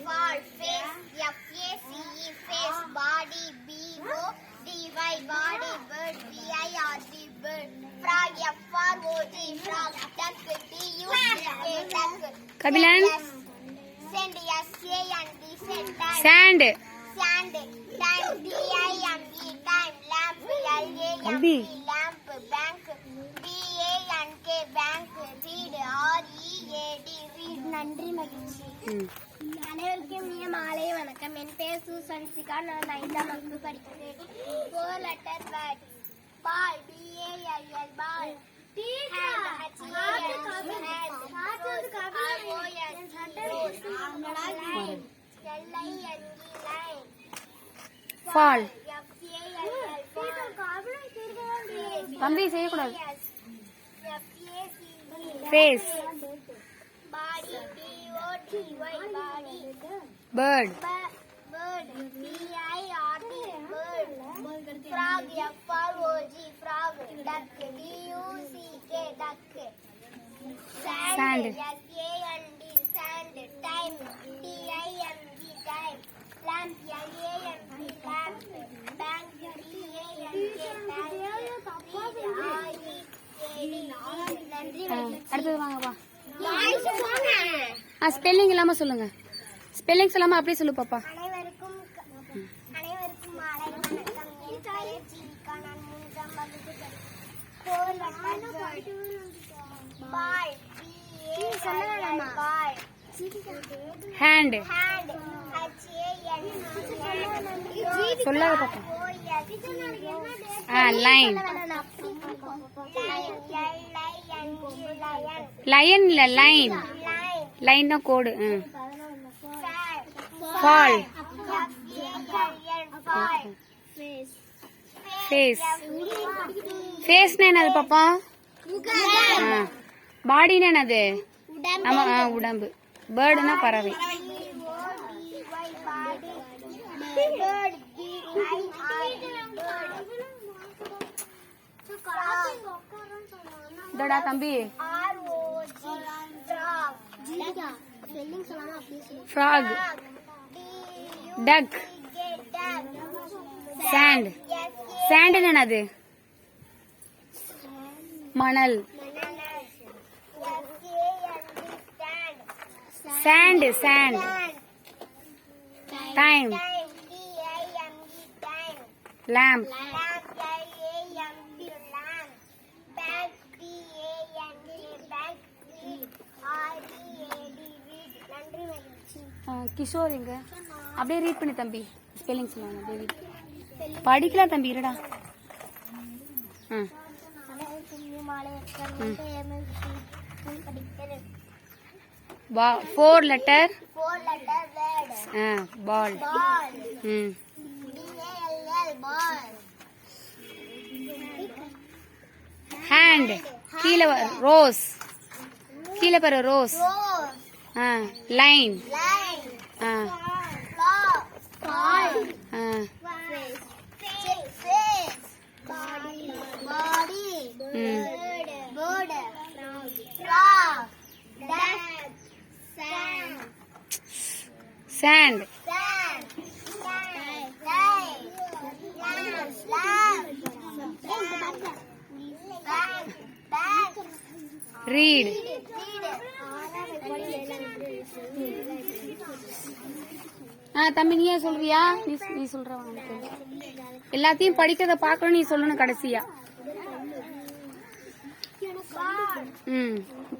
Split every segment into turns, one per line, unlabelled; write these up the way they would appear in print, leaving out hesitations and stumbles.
fall, face, F-A-C-E, face, body, B-O-D-Y, body, bird, B-I-R-D, bird, frog, F-R-O-G, frog, duck, D-U-C-K, duck,
Kabilan?
send, S-A-N-D, send,
Sand.
sand, time, D-I-M-E, time, lamp, L-A-M-P, lamp, bank, B-A-N-K, bank, read, R-E-A-D, read. நன்றி மகிழ்ச்சி. அனைவருக்கும் இனிய மாலை வணக்கம். என் பேர் சூசன்சிகா. நான் 5ஆம் வகுப்பு படிக்கிறேன். 4 letter word. Ball, B-A-L-L, ball. Hand, H-A-N-D, hand. Rose, R-O-S-E, rose. Line, L-I-N-E, line.
Fall.
F-A-L-L, fall.
தம்பி செய்யக்கூடாது.
F-A-C-E,
Face.
body, B-O-D-Y, body.
Bird.
Bird, B-I-R-D, bird. Frog, F-R-O-G, frog. Duck, D-U-C-K, duck.
Sand.
S-A-N-D, sand. Time, T-I-M-E, time. Lamp, L-A-M-P, lamp. Bank, B-A-N-K, bank. R-E-A-D, நன்றி.
அடுத்தது வாங்கப்பா.
Voice போங்க.
Spelling இல்லாம சொல்லுங்க. Spelling சொல்லாம அப்படியே சொல்லு பாப்பா.
அனைவருக்கும் மாலை வணக்கம். என் பெயர் ஜீவிகா. நான் 3ஆம் வகுப்பு படிக்கிறேன். பால், B-A-L-L, பால்.
ஹேண்ட்.
Hand, H-A-N-D,
சொல்லாத பாப்பா.
O-S-E,
line.
L-I-N-G, lion.
Lion இல்ல லைன்.
Line,
லைன் தான் கோடு.
fall,
fall.
F-A-L-L, fall.
Face. ஃபேஸ்னா என்னது பாப்பா? பாடினா என்னது? ஆமா உடம்பு. பேர்டுனா பறவை.
B-O-D-Y, body. Bird, B-I-R-D, bird.
இதடா தம்பி.
R-O-G, frog.
Frog. Duck. Sand. Sand என்னது? மணல். Sand. Sand. Time. Lamp. Kishore எங்க? அப்படியே ரீட் பண்ணி தம்பி. ஸ்பெல்லிங் சொல்லுவாங்க. அப்படியே ரீட். படிக்கலாம் தம்பி. இருடா. Four letter. பால். ஹேண்ட். கீழே ரோஸ். கீழே பாரு ரோஸ். லைன். Sand. Read. தம்பி நீயே சொல்றியா? நீ சொல்ற. எல்லாத்தையும் படிக்கிறத பார்க்கணும். நீ சொல்லணும் கடைசியா.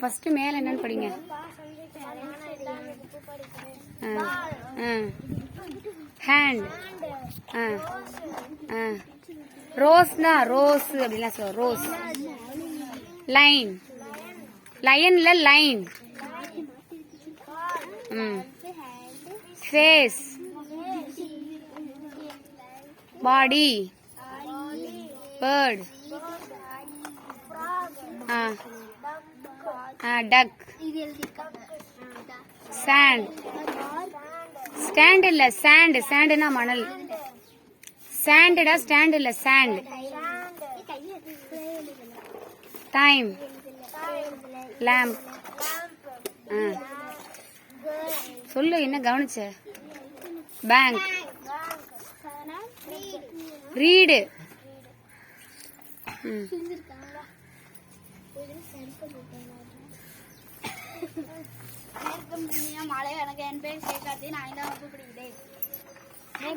ஃபர்ஸ்ட் மேல என்னன்னு படிங்க. ஹேண்ட். ரோஸ்னா ரோஸ் அப்படிலாம் சொல்ல. ரோஸ். லைன். லயன் இல்ல லைன். ஃபேஸ். பாடி. பேர்ட். டக். சாண்ட். ஸ்டாண்ட் இல்ல சாண்ட். சாண்ட்னா மணல். சாண்டடா ஸ்டாண்ட் இல்ல சாண்ட். டைம். lamp. சொல்லு, என்ன கவனிச்ச? Bank, read.
மழை எனக்கு என் பேர் சேர்க்காது. நான் 5ஆம் வகுப்பு படிக்கிறேன்.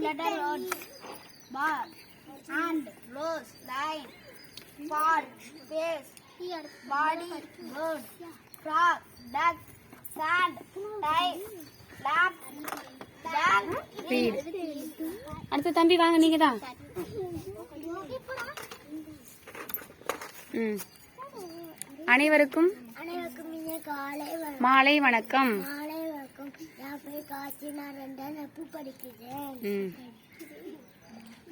letter words bar hand rose line fall face body bird frog duck sand time lamp bank
read. அடுத்த தம்பி வாங்க, நீங்க தான். அனைவருக்கும் மாலை வணக்கம்.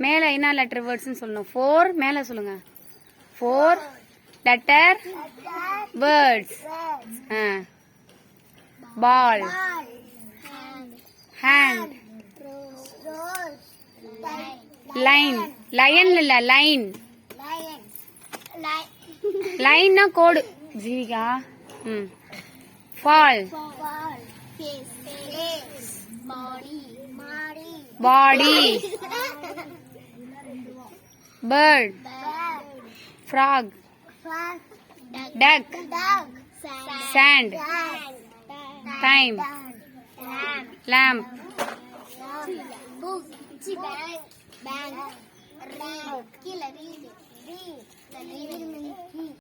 மேல என்ன லெட்டர் வேர்ட்ஸ் சொல்லணும்? 4 மேல சொல்லுங்க. 4 லெட்டர் வேர்ட்ஸ். பால், ஹேண்ட், லைன். லயன் இல்ல, லைன். லைன்னா கோடு. ஜீவிகா. ஃபால், பாடி, bird, frog, duck, sand, time, lamp,
book, bank, read, read,